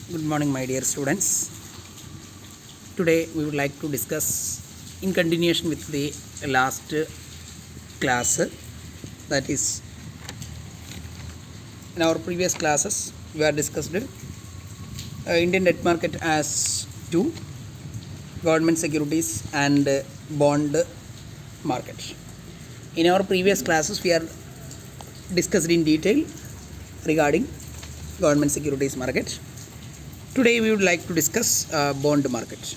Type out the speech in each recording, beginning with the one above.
Good morning, my dear students. Today we would like to discuss, in continuation with the last class, that is, in our previous classes we have discussed Indian debt market as two: government securities and bond market. In our previous classes we are discussed in detail regarding government securities market. Today we would like to discuss bond market.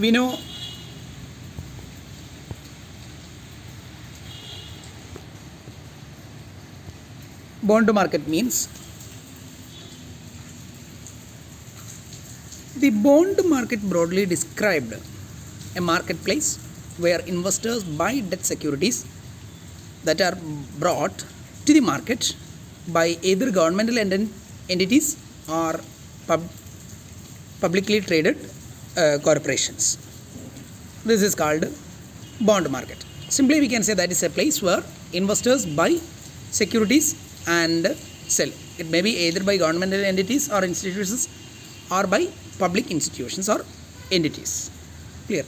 We know bond market means the bond market broadly described a marketplace where investors buy debt securities that are brought to the market by either governmental entities or publicly traded corporations. This is called bond market. Simply we can say that is a place where investors buy securities and sell. It may be either by governmental entities or institutions or by public institutions or entities. Clear?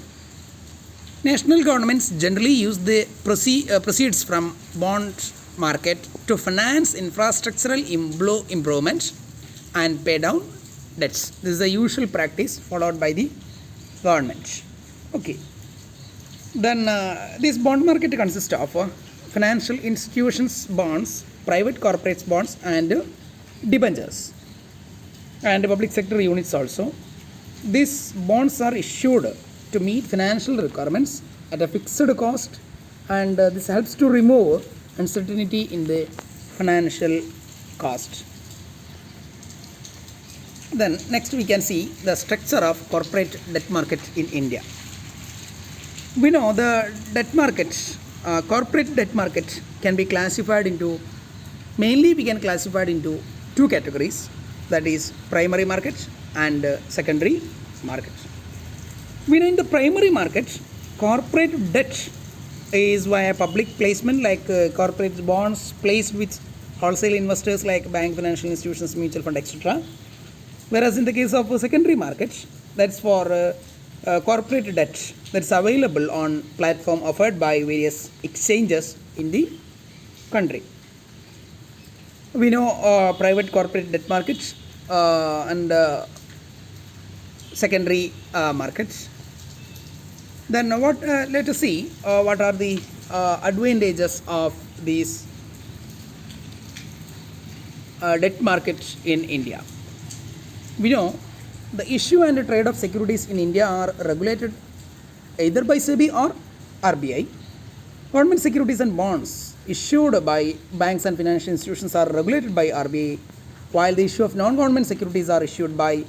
National governments generally use the proceeds from bond market to finance infrastructural improvement and pay down debts. This is the usual practice followed by the government. Okay. Then this bond market consists of financial institutions bonds, private corporates bonds, and debentures, and public sector units also. These bonds are issued to meet financial requirements at a fixed cost, and this helps to remove uncertainty in the financial cost. Then next we can see the structure of corporate debt market in India. We know the debt market, corporate debt market can be classified into, mainly we can classify it into two categories, that is primary market and secondary market. We know in the primary market, corporate debt is via public placement like corporate bonds placed with wholesale investors like bank, financial institutions, mutual fund, etc. Whereas in the case of secondary market, that's for corporate debt that's available on platform offered by various exchanges in the country. We know private corporate debt markets and secondary markets. Then let us see what are the advantages of these debt markets in India. We know the issue and the trade of securities in India are regulated either by SEBI or RBI. Government securities and bonds issued by banks and financial institutions are regulated by RBI, while the issue of non-government securities are issued by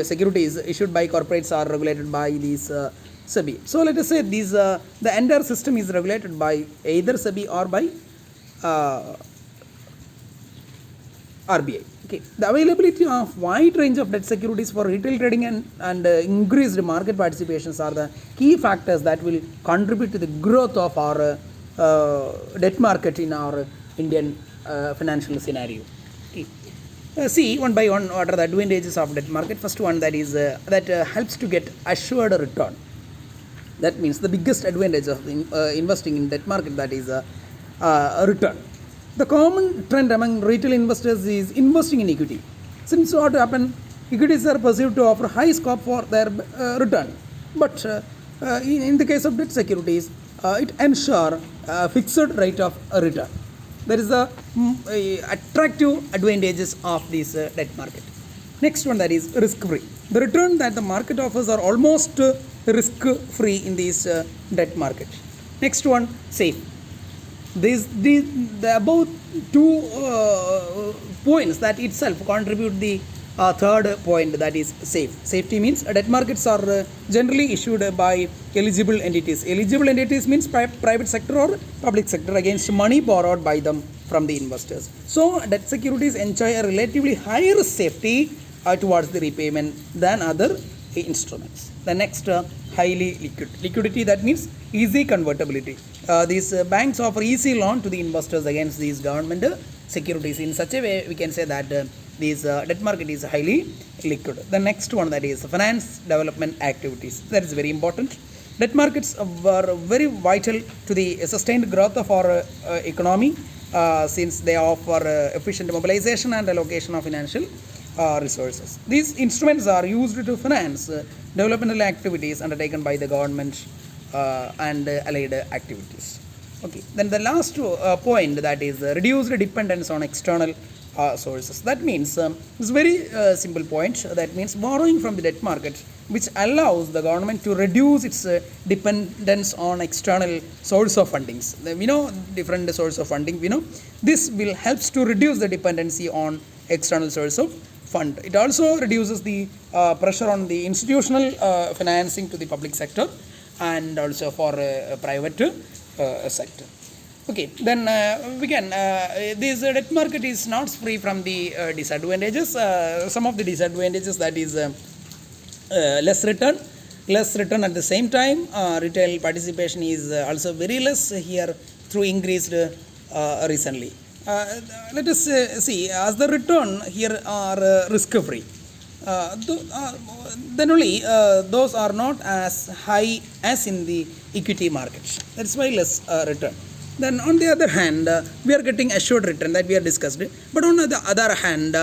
securities issued by corporates are regulated by these SEBI. So let us say these the entire system is regulated by either SEBI or by RBI. Okay. The availability of wide range of debt securities for retail trading and increased market participations are the key factors that will contribute to the growth of our debt market in our Indian financial scenario. Okay. See one by one what are the advantages of debt market. First one, that is that helps to get assured return. That means the biggest advantage of investing in debt market, that is a return. The common trend among retail investors is investing in equity. Since what happens, equities are perceived to offer high scope for their return. But in the case of debt securities, it ensures a fixed rate of return. There is the attractive advantages of this debt market. Next one, that is risk-free. The return that the market offers are almost risk-free in this debt market. Next one, safe. The above two points that itself contribute the third point, that is safe. Safety means debt markets are generally issued by eligible entities. Eligible entities means private sector or public sector against money borrowed by them from the investors. So debt securities enjoy a relatively higher safety towards the repayment than other instruments. The next, highly liquid. Liquidity, that means easy convertibility. These banks offer easy loan to the investors against these government securities. In such a way, we can say that this debt market is highly liquid. The next one, that is finance development activities. That is very important. Debt markets were very vital to the sustained growth of our economy, since they offer efficient mobilization and allocation of financial resources. These instruments are used to finance developmental activities undertaken by the government and allied activities. Okay. Then the last point, that is reduced dependence on external sources. That means it's very simple point. That means borrowing from the debt market, which allows the government to reduce its dependence on external source of fundings. We know different source of funding. We know this will helps to reduce the dependency on external source of fund. It also reduces the pressure on the institutional financing to the public sector and also for private sector. Okay, then we can, this debt market is not free from the disadvantages. Some of the disadvantages, that is less return at the same time. Retail participation is also very less here through increased recently. Let us see, as the return here are risk free. Then only those are not as high as in the equity markets. That's why less return. Then on the other hand, we are getting assured return that we have discussed it. But on the other hand,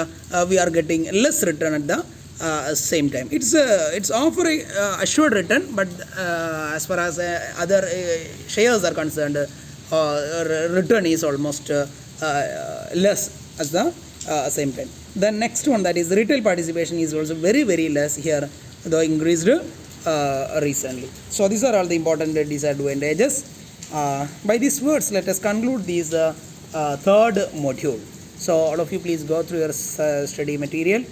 we are getting less return at the same time. It's offering assured return, but as far as other shares are concerned, return is almost less at the same time. The next one, that is retail participation, is also very less here, though increased recently. So these are all the important disadvantages. By these words, let us conclude this third module. So all of you, please go through your study material.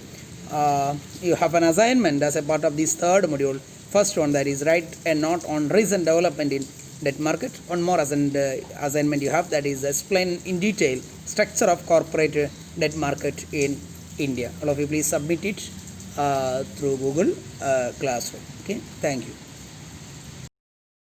You have an assignment as a part of this third module. First one, that is write a note on recent development in debt market. One more assignment you have, that is explain in detail structure of corporate debt market in India. All of you, please submit it through Google Classroom. Okay, thank you.